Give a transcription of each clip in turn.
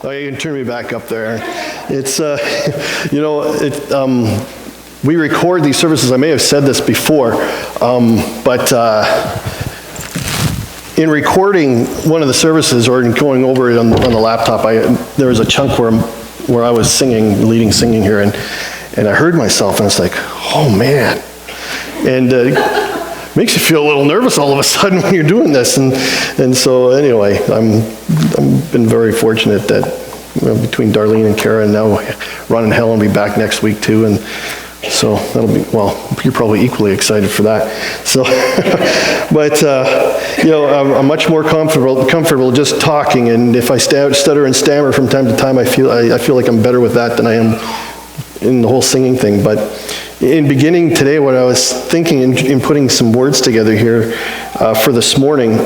Oh, you can turn me back up there. It's, we record these services. I may have said this before, but in recording one of the services or in going over it on the laptop, there was a chunk where I was leading singing here, and I heard myself, and it's like, oh man. And makes you feel a little nervous all of a sudden when you're doing this. And so anyway, I've been very fortunate that between Darlene and Kara, and now Ron and Helen will be back next week too. And so that'll be, well, you're probably equally excited for that. So, but, I'm much more comfortable just talking. And if I stutter and stammer from time to time, I feel like I'm better with that than I am in the whole singing thing. But in beginning today, what I was thinking in putting some words together here for this morning,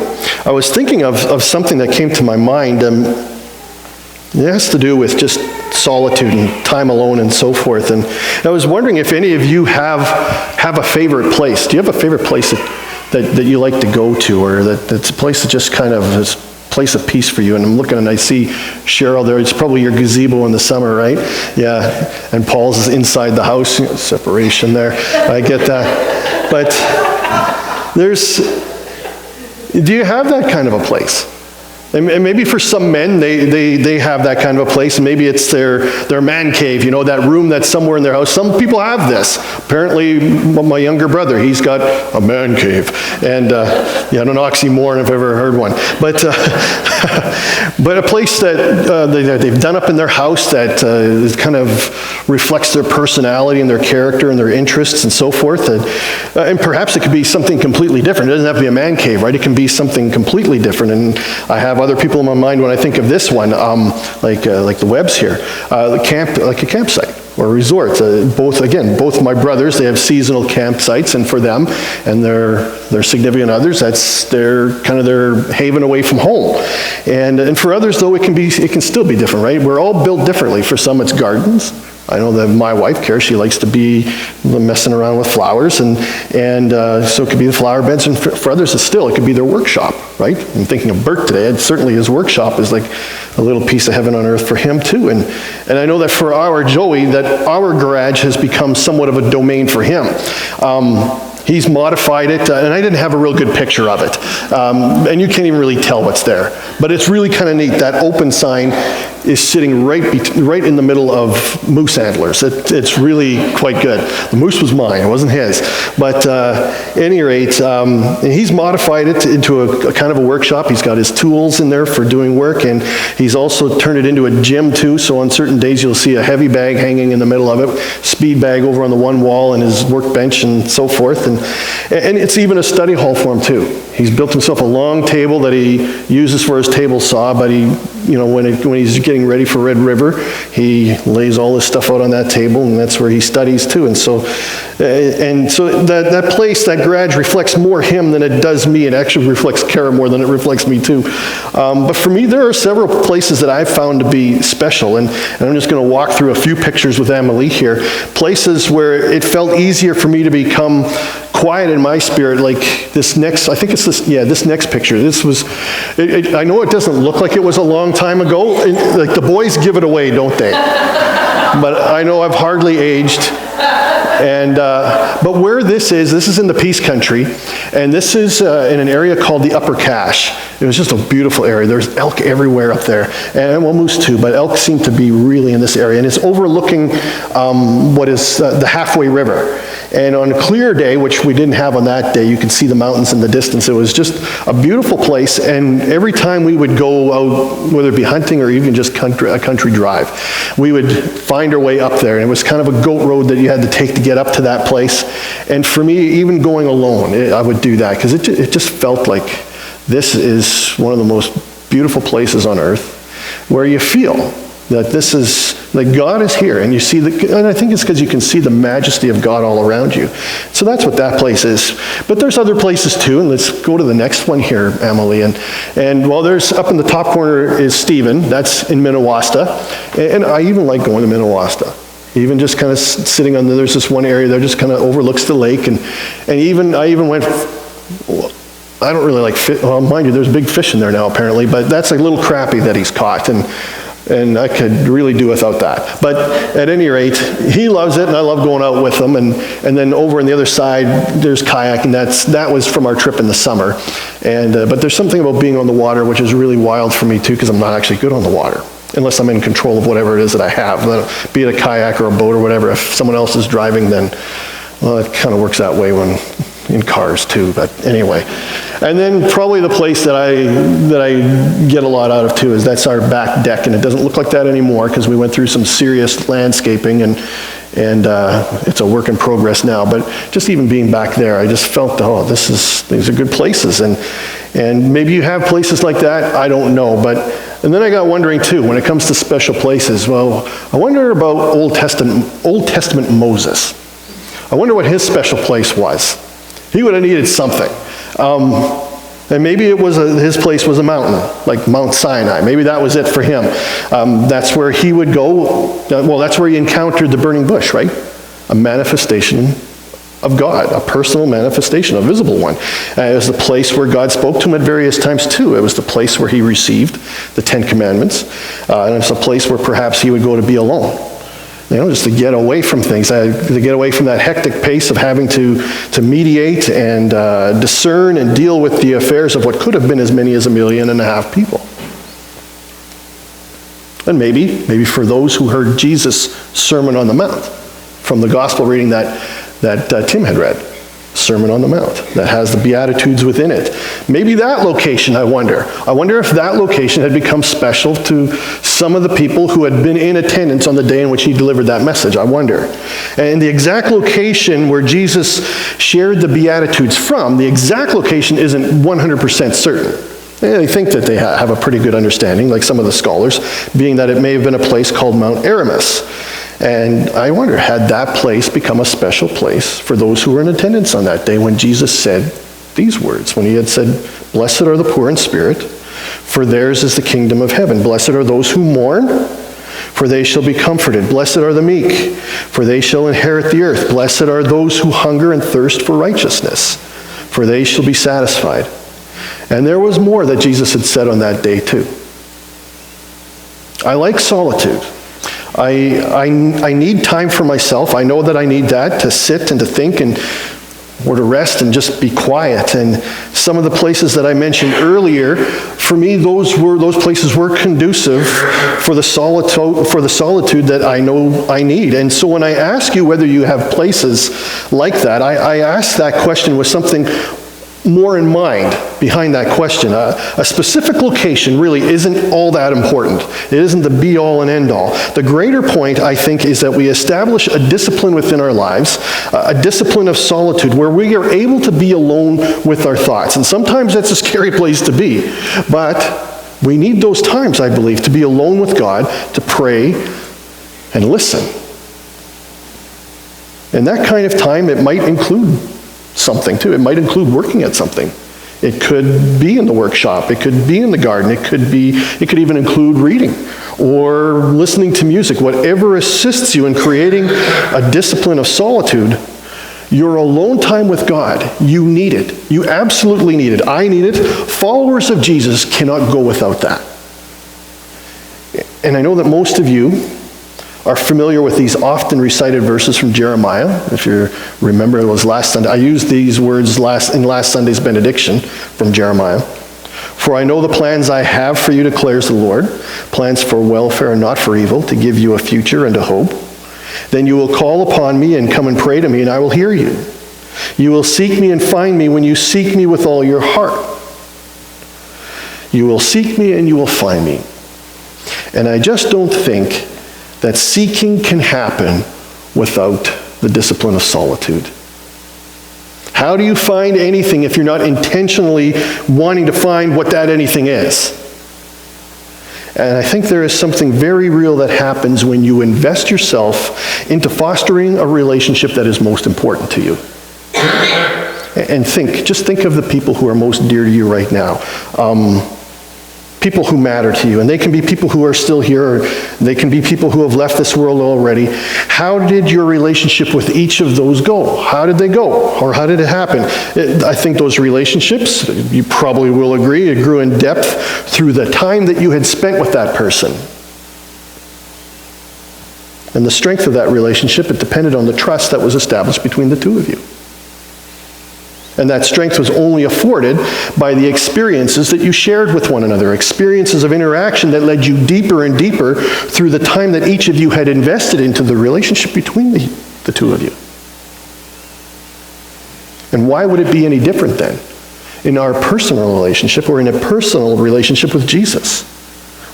I was thinking of something that came to my mind. It has to do with just solitude and time alone and so forth. And I was wondering if any of you have a favorite place. Do you have a favorite place that you like to go to, or that's a place that just kind of is place of peace for you? And I'm looking and I see Cheryl there. It's probably your gazebo in the summer, right? Yeah. And Paul's is inside the house. Separation there. I get that. But do you have that kind of a place? And maybe for some men, they have that kind of a place, and maybe it's their man cave, that room that's somewhere in their house. Some people have this. Apparently, my younger brother, he's got a man cave. And, an oxymoron if I've ever heard one. But a place that they've done up in their house that kind of reflects their personality and their character and their interests and so forth. And perhaps it could be something completely different. It doesn't have to be a man cave, right? It can be something completely different. And I have other people in my mind when I think of this one, like the Webbs here, like a campsite or a resort. Both my brothers, they have seasonal campsites, and for them and their significant others, that's their haven away from home. And for others, though, it can still be different, right? We're all built differently. For some, it's gardens. I know that my wife, Kara, she likes to be messing around with flowers, and so it could be the flower beds, and for others, it could be their workshop, right? I'm thinking of Bert today, and certainly his workshop is like a little piece of heaven on earth for him too. And I know that for our Joey, that our garage has become somewhat of a domain for him. He's modified it, and I didn't have a real good picture of it. And you can't even really tell what's there. But it's really kind of neat. That open sign is sitting right in the middle of moose antlers. It's really quite good. The moose was mine, it wasn't his. But at any rate, he's modified it into a kind of a workshop. He's got his tools in there for doing work, and he's also turned it into a gym too. So on certain days you'll see a heavy bag hanging in the middle of it, speed bag over on the one wall, and his workbench and so forth. And it's even a study hall for him too. He's built himself a long table that he uses for his table saw, but when he's getting ready for Red River, he lays all his stuff out on that table, and that's where he studies too. And so that place, that garage, reflects more him than it does me. It actually reflects Kara more than it reflects me too. But for me, there are several places that I've found to be special, and I'm just going to walk through a few pictures with Emily here. Places where it felt easier for me to become quiet in my spirit, like this next, I think it's this next picture. This was, I know it doesn't look like it was a long time ago. Like the boys give it away, don't they? But I know I've hardly aged. And but where this is in the Peace Country, and this is in an area called the Upper Cache. It was just a beautiful area. There's elk everywhere up there, and well, moose too, but elk seem to be really in this area, and it's overlooking what is the Halfway River. And on a clear day, which we didn't have on that day, you could see the mountains in the distance. It was just a beautiful place, and every time we would go out, whether it be hunting or even just a country drive, we would find our way up there, and it was kind of a goat road that you had to take to get up to that place. And for me, even going alone, I would do that, because it just felt like this is one of the most beautiful places on earth, where you feel that that God is here, and you see and I think it's because you can see the majesty of God all around you. So that's what that place is. But there's other places too, and let's go to the next one here, Emily. And well, there's up in the top corner is Stephen. That's in Minnewasta, and I even like going to Minnewasta. Even just kind of sitting on there's this one area there, just kind of overlooks the lake, and I even went. I don't really like fish. Well, mind you, there's big fish in there now apparently, but that's a little crappie that he's caught, and And I could really do without that. But at any rate, he loves it, and I love going out with him. And then over on the other side, there's kayaking. That was from our trip in the summer. But there's something about being on the water which is really wild for me too, because I'm not actually good on the water, unless I'm in control of whatever it is that I have, be it a kayak or a boat or whatever. If someone else is driving, then, well, it kind of works that way when in cars too, but anyway. And then probably the place that I get a lot out of too is that's our back deck, and it doesn't look like that anymore because we went through some serious landscaping, and it's a work in progress now. But just even being back there, I just felt, oh, these are good places, and maybe you have places like that. I don't know, and then I got wondering too when it comes to special places. Well, I wonder about Old Testament Moses. I wonder what his special place was. He would have needed something. And maybe his place was a mountain, like Mount Sinai. Maybe that was it for him. That's where he would go. Well, that's where he encountered the burning bush, right? A manifestation of God, a personal manifestation, a visible one. It was the place where God spoke to him at various times too. It was the place where he received the Ten Commandments. And it's a place where perhaps he would go to be alone. Just to get away from things, to get away from that hectic pace of having to mediate and discern and deal with the affairs of what could have been as many as 1.5 million people. And maybe for those who heard Jesus' Sermon on the Mount, from the gospel reading that Tim had read, Sermon on the Mount, that has the Beatitudes within it. Maybe that location, I wonder if that location had become special to some of the people who had been in attendance on the day in which he delivered that message. I wonder. And the exact location where Jesus shared the Beatitudes from, the exact location isn't 100% certain. They think that they have a pretty good understanding, like some of the scholars, being that it may have been a place called Mount Aramis. And I wonder, had that place become a special place for those who were in attendance on that day when Jesus said these words, when he had said, "Blessed are the poor in spirit, for theirs is the kingdom of heaven. Blessed are those who mourn, for they shall be comforted. Blessed are the meek, for they shall inherit the earth. Blessed are those who hunger and thirst for righteousness, for they shall be satisfied." And there was more that Jesus had said on that day too. I like solitude. I need time for myself. I know that I need that, to sit and to think or to rest and just be quiet. And some of the places that I mentioned earlier, for me, those places were conducive for the solitude that I know I need. And so when I ask you whether you have places like that, I ask that question with something more in mind behind that question. A specific location really isn't all that important. It isn't the be-all and end-all. The greater point, I think, is that we establish a discipline within our lives, a discipline of solitude, where we are able to be alone with our thoughts. And sometimes that's a scary place to be. But we need those times, I believe, to be alone with God, to pray and listen. And that kind of time, it might include something too. It might include working at something. It could be in the workshop. It could be in the garden. It could even include reading or listening to music. Whatever assists you in creating a discipline of solitude, your alone time with God, you need it. You absolutely need it. I need it. Followers of Jesus cannot go without that. And I know that most of you are familiar with these often recited verses from Jeremiah. If you remember, it was last Sunday. I used these words in last Sunday's benediction from Jeremiah. "For I know the plans I have for you, declares the Lord, plans for welfare and not for evil, to give you a future and a hope. Then you will call upon me and come and pray to me, and I will hear you. You will seek me and find me when you seek me with all your heart. You will seek me and you will find me." And I just don't think that seeking can happen without the discipline of solitude. How do you find anything if you're not intentionally wanting to find what that anything is? And I think there is something very real that happens when you invest yourself into fostering a relationship that is most important to you. And just think of the people who are most dear to you right now. People who matter to you. And they can be people who are still here, or they can be people who have left this world already. How did your relationship with each of those go? How did they go? Or how did it happen? I think those relationships, you probably will agree, it grew in depth through the time that you had spent with that person. And the strength of that relationship, it depended on the trust that was established between the two of you. And that strength was only afforded by the experiences that you shared with one another, experiences of interaction that led you deeper and deeper through the time that each of you had invested into the relationship between the two of you. And why would it be any different then in our personal relationship or in a personal relationship with Jesus,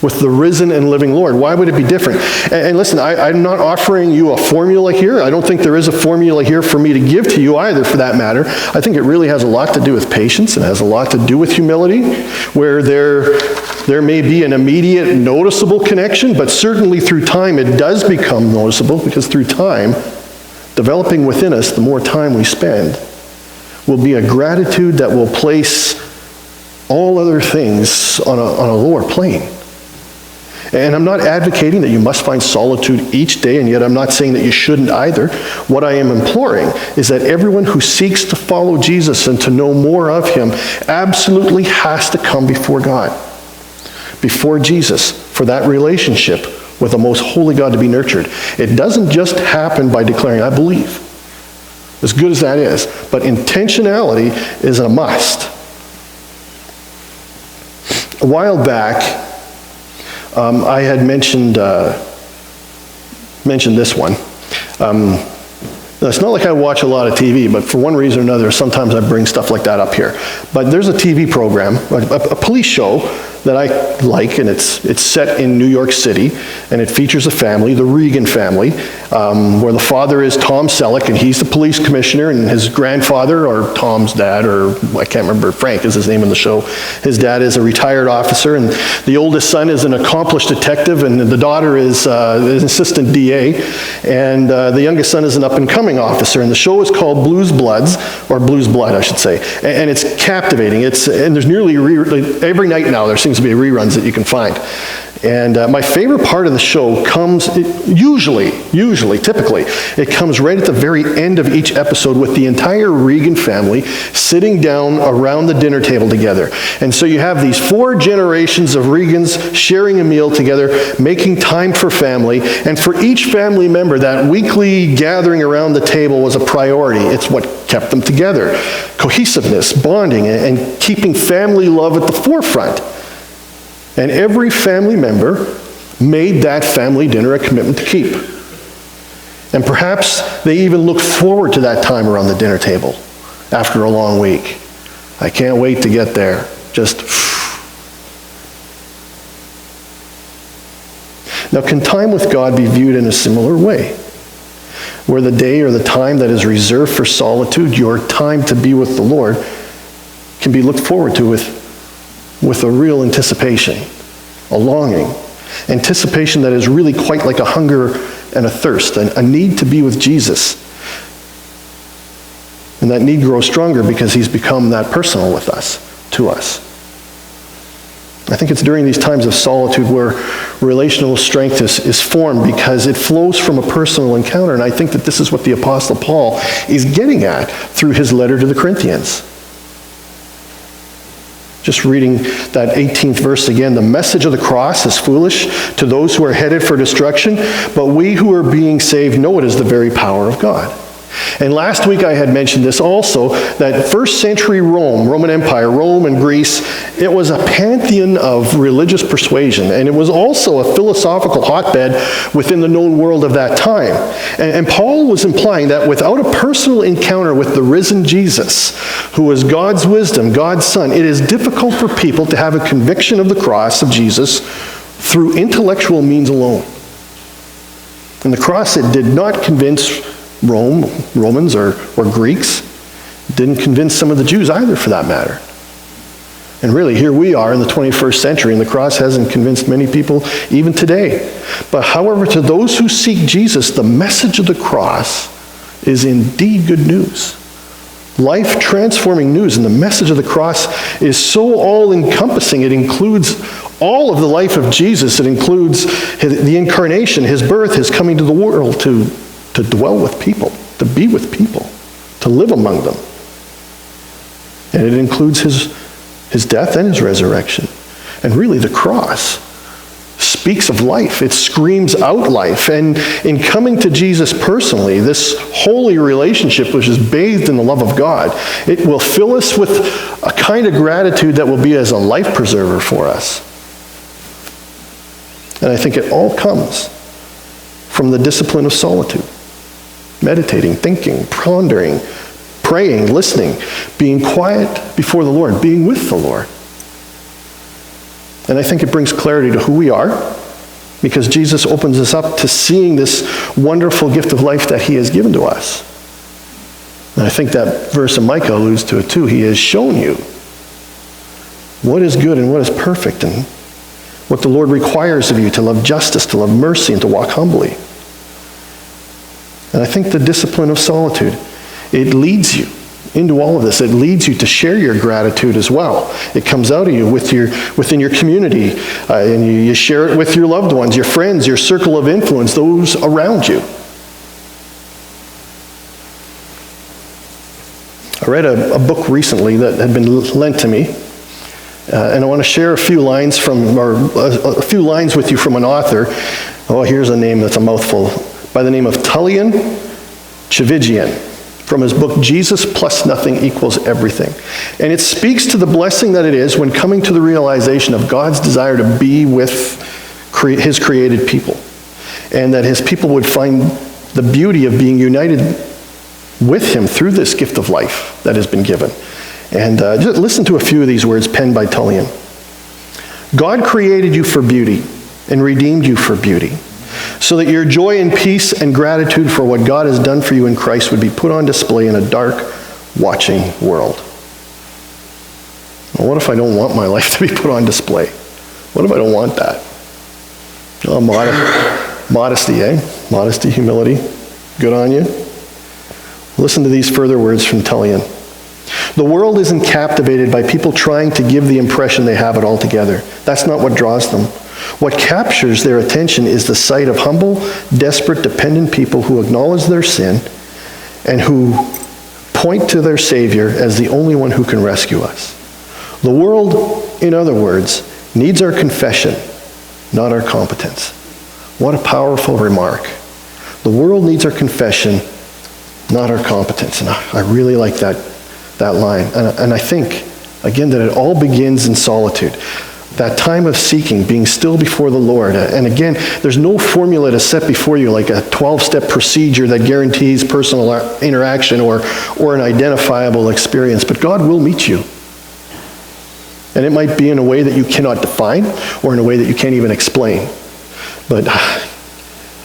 with the risen and living Lord? Why would it be different? And listen, I'm not offering you a formula here. I don't think there is a formula here for me to give to you either, for that matter. I think it really has a lot to do with patience and has a lot to do with humility, where there may be an immediate noticeable connection, but certainly through time it does become noticeable, because through time, developing within us, the more time we spend, will be a gratitude that will place all other things on a lower plane. And I'm not advocating that you must find solitude each day, and yet I'm not saying that you shouldn't either. What I am imploring is that everyone who seeks to follow Jesus and to know more of him absolutely has to come before God, before Jesus, for that relationship with the most holy God to be nurtured. It doesn't just happen by declaring, I believe, as good as that is, but intentionality is a must. A while back, I had mentioned this one. It's not like I watch a lot of TV, but for one reason or another, sometimes I bring stuff like that up here. But there's a TV program, a police show that I like, and it's set in New York City, and it features a family, the Regan family, where the father is Tom Selleck, and he's the police commissioner, and his grandfather, or Tom's dad, or I can't remember, Frank is his name in the show, his dad is a retired officer, and the oldest son is an accomplished detective, and the daughter is an assistant DA, and the youngest son is an up-and-coming officer, and the show is called Blues Bloods, or Blues Blood, I should say, and it's captivating. And there's nearly, every night now, there seems to be reruns that you can find. And my favorite part of the show comes, typically, it comes right at the very end of each episode with the entire Regan family sitting down around the dinner table together. And so you have these 4 generations of Regans sharing a meal together, making time for family, and for each family member, that weekly gathering around the table was a priority. It's what kept them together. Cohesiveness, bonding, and keeping family love at the forefront. And every family member made that family dinner a commitment to keep. And perhaps they even looked forward to that time around the dinner table after a long week. I can't wait to get there. Now, can time with God be viewed in a similar way? Where the day or the time that is reserved for solitude, your time to be with the Lord, can be looked forward to with a real anticipation, a longing, anticipation that is really quite like a hunger and a thirst, a need to be with Jesus. And that need grows stronger because he's become that personal with us, to us. I think it's during these times of solitude where relational strength is formed, because it flows from a personal encounter. And I think that this is what the Apostle Paul is getting at through his letter to the Corinthians. Just reading that 18th verse again, the message of the cross is foolish to those who are headed for destruction, but we who are being saved know it is the very power of God. And last week I had mentioned this also, that first century Rome, Roman Empire, Rome and Greece, it was a pantheon of religious persuasion, and it was also a philosophical hotbed within the known world of that time. And Paul was implying that without a personal encounter with the risen Jesus, who was God's wisdom, God's Son, it is difficult for people to have a conviction of the cross of Jesus through intellectual means alone. And the cross, it did not convince Romans or Greeks. It didn't convince some of the Jews either, for that matter. And really, here we are in the 21st century, and the cross hasn't convinced many people even today. But however, to those who seek Jesus, the message of the cross is indeed good news. Life-transforming news, and the message of the cross is so all-encompassing. It includes all of the life of Jesus. It includes the incarnation, his birth, his coming to the world to dwell with people, to be with people, to live among them. And it includes his death and his resurrection. And really, the cross speaks of life. It screams out life. And in coming to Jesus personally, this holy relationship which is bathed in the love of God, it will fill us with a kind of gratitude that will be as a life preserver for us. And I think it all comes from the discipline of solitude. Meditating, thinking, pondering, praying, listening, being quiet before the Lord, being with the Lord. And I think it brings clarity to who we are, because Jesus opens us up to seeing this wonderful gift of life that he has given to us. And I think that verse in Micah alludes to it too. He has shown you what is good and what is perfect, and what the Lord requires of you, to love justice, to love mercy, and to walk humbly. And I think the discipline of solitude, it leads you into all of this. It leads you to share your gratitude as well. It comes out of you within your community, and you share it with your loved ones, your friends, your circle of influence, those around you. I read a book recently that had been lent to me. And I want to share a few lines with you from an author. Oh, here's a name that's a mouthful. By the name of Tullian Tchividjian, from his book, Jesus Plus Nothing Equals Everything. And it speaks to the blessing that it is when coming to the realization of God's desire to be with his created people. And that his people would find the beauty of being united with him through this gift of life that has been given. And just listen to a few of these words penned by Tullian. God created you for beauty and redeemed you for beauty, so that your joy and peace and gratitude for what God has done for you in Christ would be put on display in a dark, watching world. Well, what if I don't want my life to be put on display? What if I don't want that? Oh, modesty, eh? Modesty, humility. Good on you. Listen to these further words from Tullian. The world isn't captivated by people trying to give the impression they have it all together. That's not what draws them. What captures their attention is the sight of humble, desperate, dependent people who acknowledge their sin and who point to their Savior as the only one who can rescue us. The world, in other words, needs our confession, not our competence. What a powerful remark. The world needs our confession, not our competence. And I really like that line. And I think, again, that it all begins in solitude. That time of seeking, being still before the Lord. And again, there's no formula to set before you, like a 12-step procedure that guarantees personal interaction or an identifiable experience. But God will meet you. And it might be in a way that you cannot define, or in a way that you can't even explain. But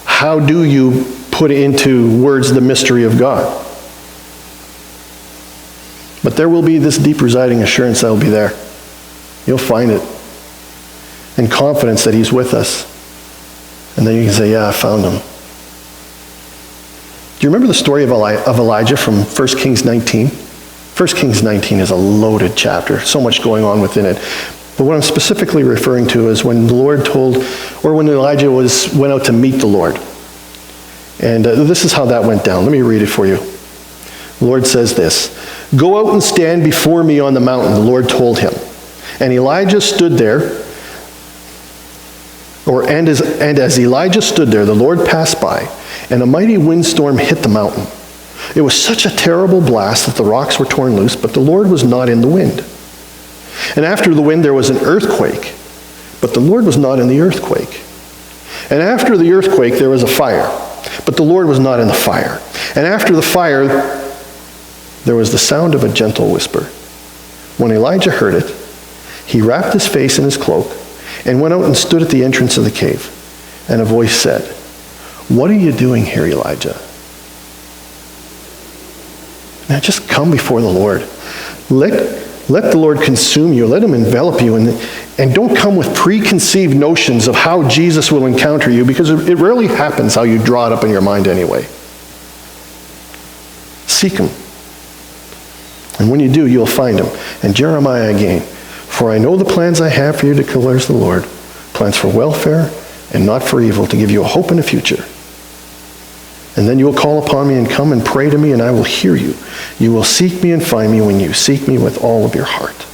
how do you put into words the mystery of God? But there will be this deep residing assurance that will be there. You'll find it. And confidence that he's with us. And then you can say, yeah, I found him. Do you remember the story of Elijah from 1 Kings 19? 1 Kings 19 is a loaded chapter. So much going on within it. But what I'm specifically referring to is when the Lord when Elijah went out to meet the Lord. And this is how that went down. Let me read it for you. The Lord says this. Go out and stand before me on the mountain, the Lord told him. And Elijah stood there, as Elijah stood there, the Lord passed by, and a mighty windstorm hit the mountain. It was such a terrible blast that the rocks were torn loose, but the Lord was not in the wind. And after the wind there was an earthquake, but the Lord was not in the earthquake. And after the earthquake there was a fire, but the Lord was not in the fire. And after the fire there was the sound of a gentle whisper. When Elijah heard it, he wrapped his face in his cloak and went out and stood at the entrance of the cave. And a voice said, "What are you doing here, Elijah?" Now just come before the Lord. Let the Lord consume you. Let him envelop you. And don't come with preconceived notions of how Jesus will encounter you, because it rarely happens how you draw it up in your mind anyway. Seek him. And when you do, you'll find him. And Jeremiah again, "For I know the plans I have for you, declares the Lord, plans for welfare and not for evil, to give you a hope and a future. And then you will call upon me and come and pray to me, and I will hear you. You will seek me and find me when you seek me with all of your heart."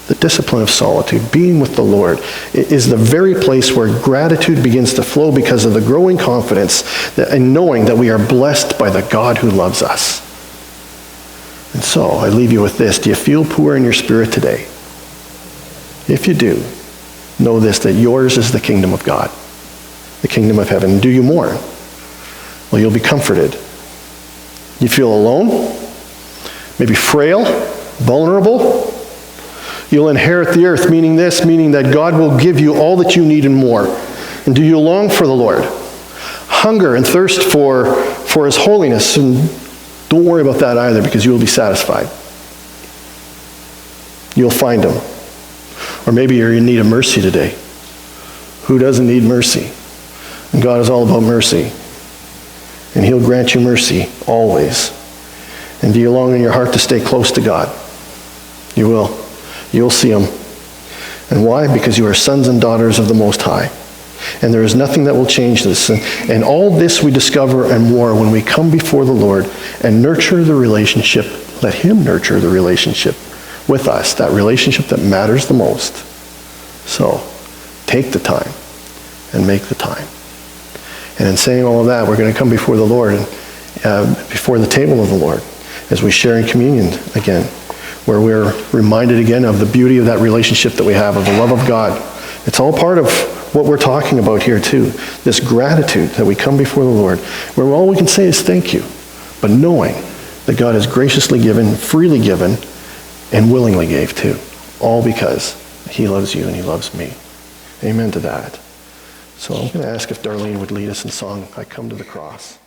The discipline of solitude, being with the Lord, is the very place where gratitude begins to flow because of the growing confidence and knowing that we are blessed by the God who loves us. And so, I leave you with this. Do you feel poor in your spirit today? If you do, know this, that yours is the kingdom of God, the kingdom of heaven. Do you mourn? Well, you'll be comforted. You feel alone? Maybe frail? Vulnerable? You'll inherit the earth, meaning that God will give you all that you need and more. And do you long for the Lord? Hunger and thirst for his holiness, and don't worry about that either, because you will be satisfied. You'll find him. Or maybe you're in need of mercy today. Who doesn't need mercy? And God is all about mercy. And he'll grant you mercy always. And do you long in your heart to stay close to God? You will. You'll see him. And why? Because you are sons and daughters of the Most High. And there is nothing that will change this. And all this we discover and more when we come before the Lord and nurture the relationship. Let him nurture the relationship with us, that relationship that matters the most. So, take the time and make the time. And in saying all of that, we're going to come before the Lord and before the table of the Lord as we share in communion again, where we're reminded again of the beauty of that relationship that we have, of the love of God. It's all part of what we're talking about here too. This gratitude that we come before the Lord, where all we can say is thank you, but knowing that God has graciously given, freely given, and willingly gave too. All because he loves you and he loves me. Amen to that. So I'm going to ask if Darlene would lead us in song, I Come to the Cross.